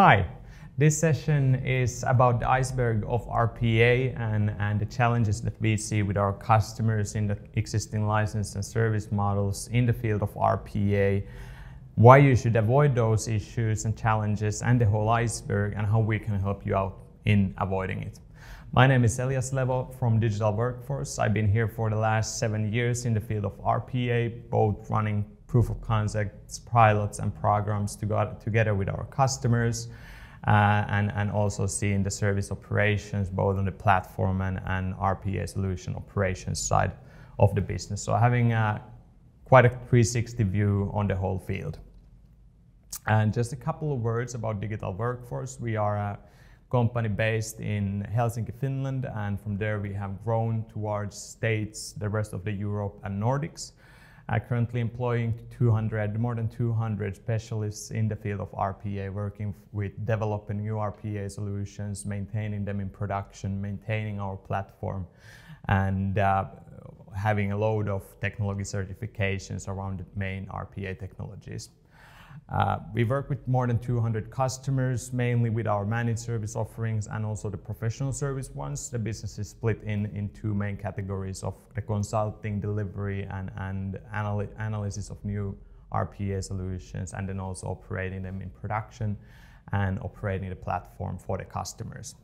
Hi, this session is about the iceberg of RPA and the challenges that we see with our customers in the existing license and service models in the field of RPA, why you should avoid those issues and challenges and the whole iceberg, and how we can help you out in avoiding it. My name is Elias Levo from Digital Workforce. I've been here for the last 7 years in the field of RPA, both running proof of concepts, pilots and programs together with our customers, and also seeing the service operations both on the platform and RPA solution operations side of the business. So having quite a 360 view on the whole field. And just a couple of words about Digital Workforce. We are a company based in Helsinki, Finland, and from there we have grown towards States, the rest of the Europe and Nordics. Currently employing more than 200 specialists in the field of RPA, working with developing new RPA solutions, maintaining them in production, maintaining our platform, and having a load of technology certifications around the main RPA technologies. We work with more than 200 customers, mainly with our managed service offerings and also the professional service ones. The business is split in two main categories of the consulting, delivery, and analysis of new RPA solutions, and then also operating them in production and operating the platform for the customers.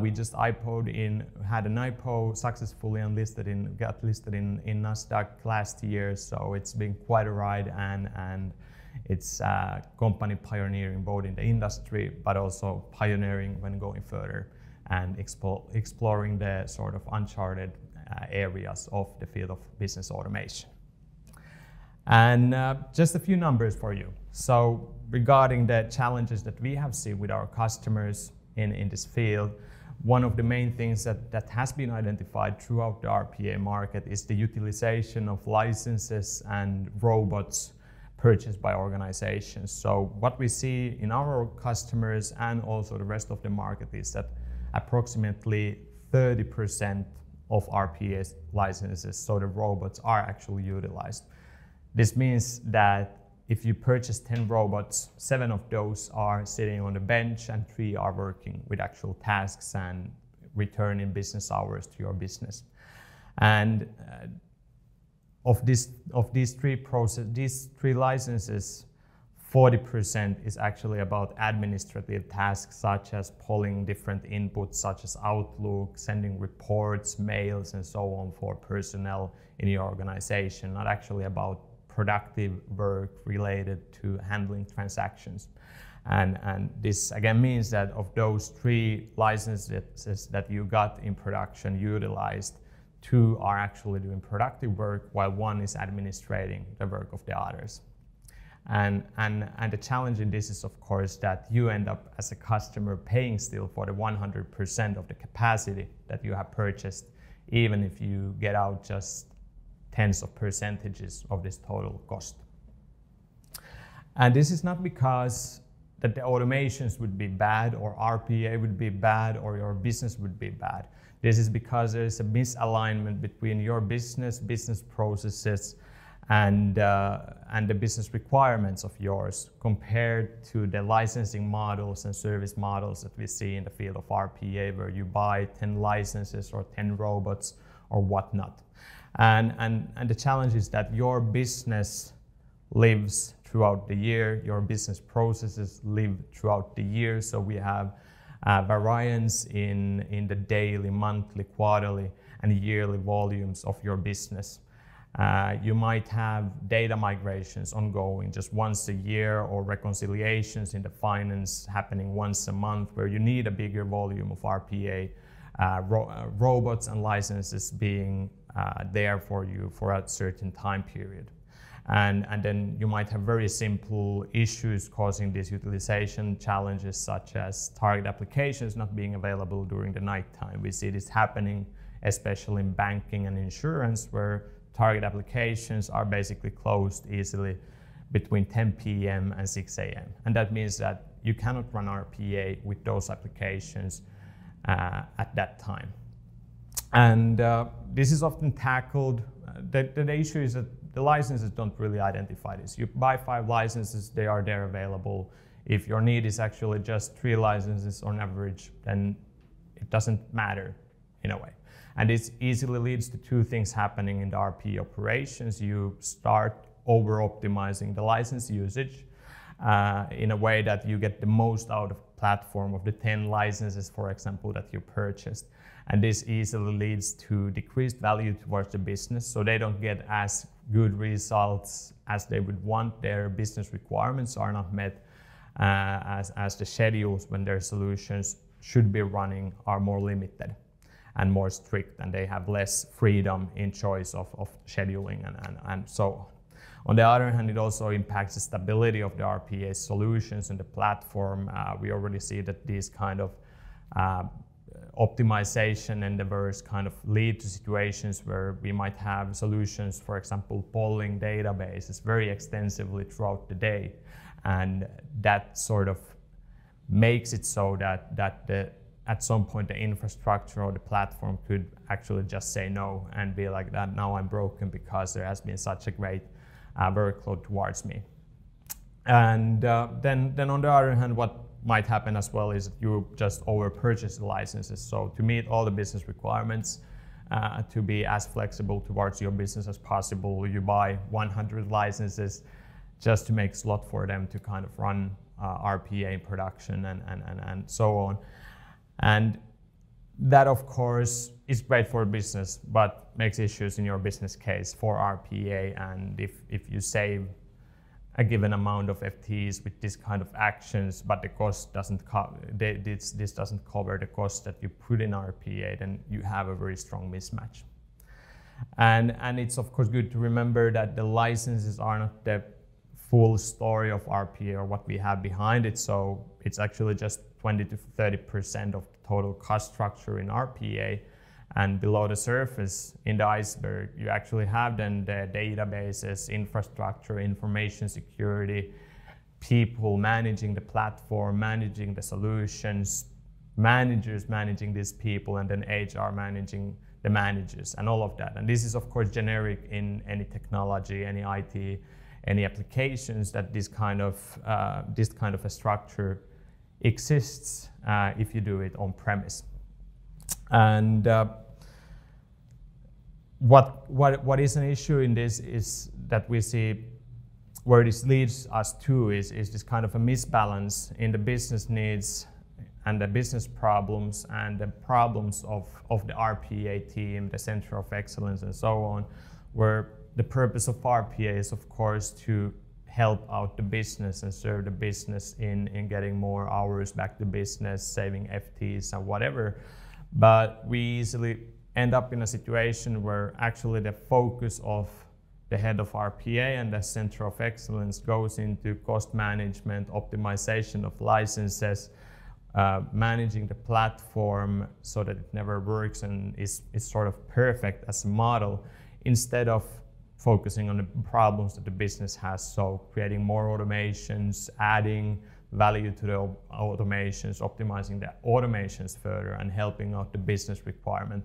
We just had an IPO successfully and got listed in Nasdaq last year, so it's been quite a ride, and it's a company pioneering both in the industry but also pioneering when going further and exploring the sort of uncharted areas of the field of business automation. And just a few numbers for you. So regarding the challenges that we have seen with our customers in this field, one of the main things that has been identified throughout the RPA market is the utilization of licenses and robots purchased by organizations. So what we see in our customers and also the rest of the market is that approximately 30% of RPA licenses, so the robots, are actually utilized. This means that if you purchase 10 robots, 7 of those are sitting on the bench and 3 are working with actual tasks and returning business hours to your business. And of these three licenses, 40% is actually about administrative tasks, such as pulling different inputs such as Outlook, sending reports, mails, and so on for personnel in your organization, not actually about productive work related to handling transactions. And this again means that of those 3 licenses that you got in production utilized, 2 are actually doing productive work, while 1 is administrating the work of the others. And the challenge in this is, of course, that you end up as a customer paying still for the 100% of the capacity that you have purchased, even if you get out just tens of percentages of this total cost. And this is not because that the automations would be bad, or RPA would be bad, or your business would be bad. This is because there is a misalignment between your business processes and the business requirements of yours compared to the licensing models and service models that we see in the field of RPA, where you buy 10 licenses or 10 robots or whatnot. And the challenge is that your business lives throughout the year, your business processes live throughout the year, so we have variance in the daily, monthly, quarterly, and yearly volumes of your business. You might have data migrations ongoing just once a year, or reconciliations in the finance happening once a month, where you need a bigger volume of RPA robots and licenses being there for you for a certain time period. And then you might have very simple issues causing these utilization challenges, such as target applications not being available during the nighttime. We see this happening especially in banking and insurance, where target applications are basically closed easily between 10 p.m. and 6 a.m. And that means that you cannot run RPA with those applications at that time. And this is often tackled. The issue is that the licenses don't really identify this. You buy 5 licenses, they are there available If your need is actually just 3 licenses on average, then it doesn't matter in a way. And this easily leads to 2 things happening in the RPA operations. You start over-optimizing the license usage in a way that you get the most out of the platform of the 10 licenses, for example, that you purchased. And this easily leads to decreased value towards the business, so they don't get as good results as they would want. Their business requirements are not met as the schedules when their solutions should be running are more limited and more strict, and they have less freedom in choice of scheduling and so on. On the other hand, it also impacts the stability of the RPA solutions and the platform. We already see that these kind of optimization endeavors kind of lead to situations where we might have solutions, for example, polling databases very extensively throughout the day. And that sort of makes it so that at some point the infrastructure or the platform could actually just say no and be like that, now I'm broken because there has been such a great workload towards me. And then on the other hand, what might happen as well is that you just over-purchase the licenses. So to meet all the business requirements, to be as flexible towards your business as possible, you buy 100 licenses just to make slot for them to kind of run RPA in production and so on. And that, of course, is great for business, but makes issues in your business case for RPA. And if you save a given amount of FTEs with this kind of actions, but the cost doesn't this doesn't cover the cost that you put in RPA, then you have a very strong mismatch. And it's of course good to remember that the licenses are not the full story of RPA or what we have behind it. So it's actually just 20 to 30% of the total cost structure in RPA. And below the surface in the iceberg, you actually have then the databases, infrastructure, information security, people managing the platform, managing the solutions, managers managing these people, and then HR managing the managers and all of that. And this is of course generic in any technology, any IT, any applications, that this kind of a structure exists if you do it on premise. And what is an issue in this is that we see where this leads us to is this kind of a misbalance in the business needs and the business problems and the problems of the RPA team, the Center of Excellence and so on, where the purpose of RPA is of course to help out the business and serve the business in getting more hours back to business, saving FTEs and whatever. But we easily end up in a situation where actually the focus of the head of RPA and the Center of Excellence goes into cost management, optimization of licenses, managing the platform so that it never works and is sort of perfect as a model, instead of focusing on the problems that the business has. So creating more automations, adding value to the automations, optimizing the automations further, and helping out the business requirement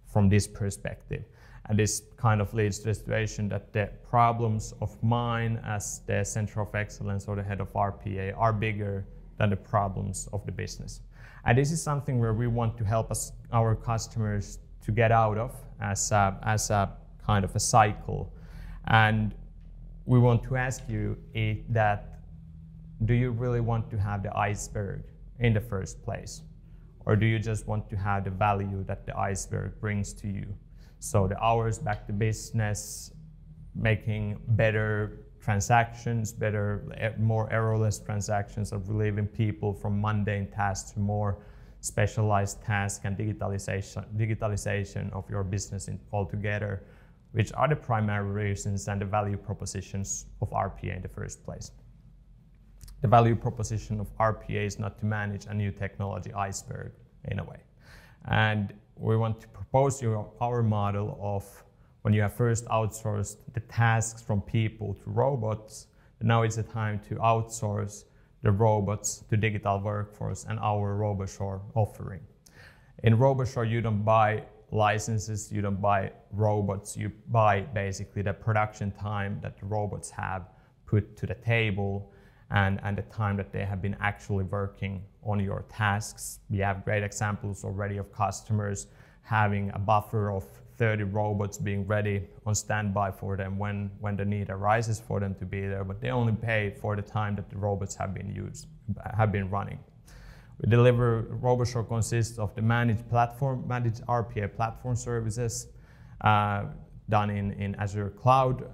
from this perspective. And this kind of leads to the situation that the problems of mine as the Center of Excellence or the head of RPA are bigger than the problems of the business. And this is something where we want to help our customers to get out of as a kind of a cycle. And we want to ask you that, do you really want to have the iceberg in the first place? Or do you just want to have the value that the iceberg brings to you? So the hours back to business, making better transactions, more errorless transactions, of relieving people from mundane tasks to more specialized tasks, and digitalization of your business altogether, which are the primary reasons and the value propositions of RPA in the first place. The value proposition of RPA is not to manage a new technology iceberg in a way. And we want to propose you our model of when you have first outsourced the tasks from people to robots, now it's the time to outsource the robots to Digital Workforce and our Roboshore offering. In Roboshore, you don't buy licenses, you don't buy robots, you buy basically the production time that the robots have put to the table, and the time that they have been actually working on your tasks. We have great examples already of customers having a buffer of 30 robots being ready on standby for them when the need arises for them to be there, but they only pay for the time that the robots have been running. We deliver Roboshore consists of the managed RPA platform services done in Azure Cloud,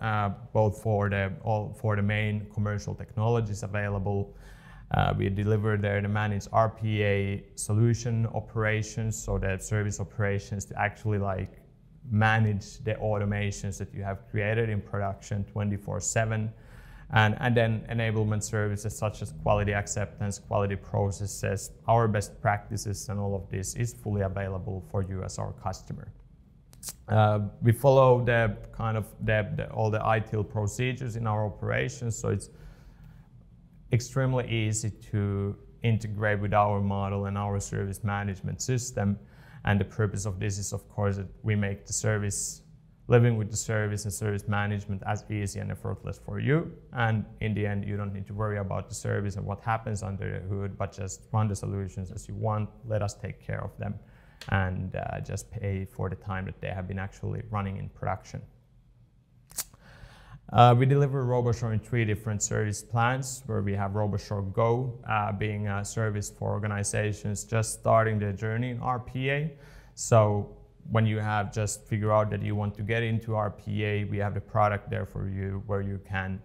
both for the main commercial technologies available. We deliver there the managed RPA solution operations, so the service operations to actually manage the automations that you have created in production 24/7. And then enablement services such as quality acceptance, quality processes, our best practices, and all of this is fully available for you as our customer. We follow all the ITIL procedures in our operations, so it's extremely easy to integrate with our model and our service management system. And the purpose of this is, of course, that we make the service, living with the service and service management as easy and effortless for you. And in the end, you don't need to worry about the service and what happens under the hood, but just run the solutions as you want. Let us take care of them and just pay for the time that they have been actually running in production. We deliver Roboshore in 3 different service plans, where we have Roboshore Go being a service for organizations just starting their journey in RPA. So when you have just figured out that you want to get into RPA, we have the product there for you, where you can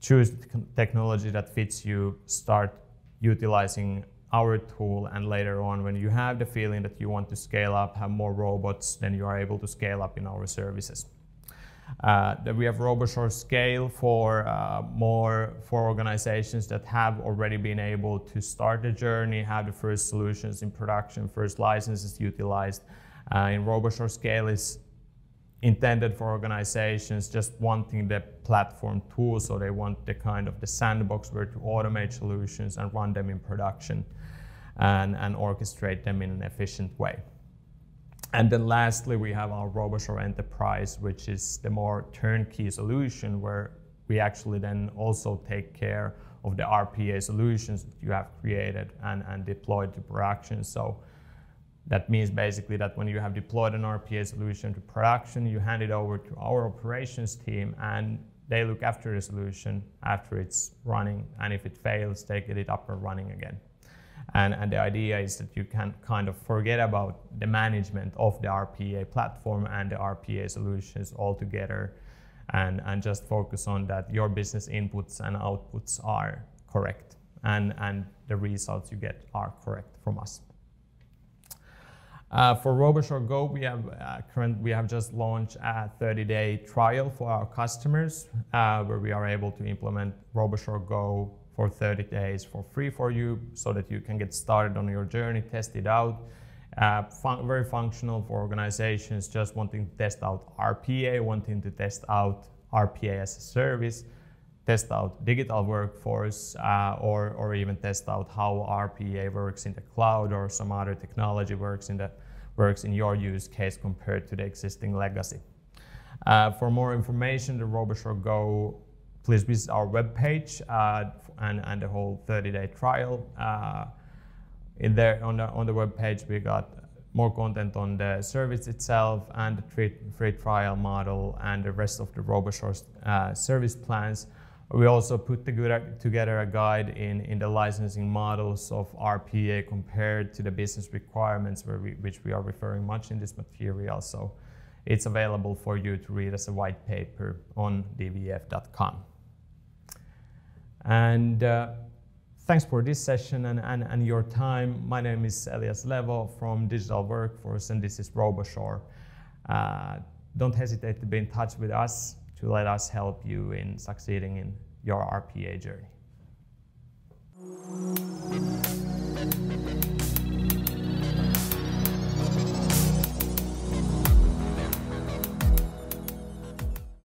choose the technology that fits you, start utilizing our tool, and later on, when you have the feeling that you want to scale up, have more robots, then you are able to scale up in our services. Then we have Roboshore Scale for organizations that have already been able to start the journey, have the first solutions in production, first licenses utilized. In Roboshore Scale is intended for organizations just wanting the platform tool, so they want the the sandbox where to automate solutions and run them in production and orchestrate them in an efficient way. And then lastly, we have our Roboshore Enterprise, which is the more turnkey solution, where we actually then also take care of the RPA solutions that you have created and deployed to production. So that means basically that when you have deployed an RPA solution to production, you hand it over to our operations team, and they look after the solution after it's running. And if it fails, they get it up and running again. And the idea is that you can forget about the management of the RPA platform and the RPA solutions altogether, and just focus on that your business inputs and outputs are correct, and the results you get are correct from us. For Roboshore Go, we have just launched a 30-day trial for our customers, where we are able to implement Roboshore Go for 30 days for free for you, so that you can get started on your journey, test it out. Very functional for organizations just wanting to test out RPA, wanting to test out RPA as a service, test out digital workforce, or even test out how RPA works in the cloud, or some other technology works in your use case compared to the existing legacy. For more information, the Roboshore Go, please visit our webpage and the whole 30-day trial. In there on the webpage, we got more content on the service itself and the free trial model and the rest of the Roboshore service plans. We also put together a guide in the licensing models of RPA compared to the business requirements, which we are referring much in this material. So it's available for you to read as a white paper on dvf.com. And thanks for this session and your time. My name is Elias Levo from Digital Workforce, and this is Roboshore. Don't hesitate to be in touch with us to let us help you in succeeding in your RPA journey.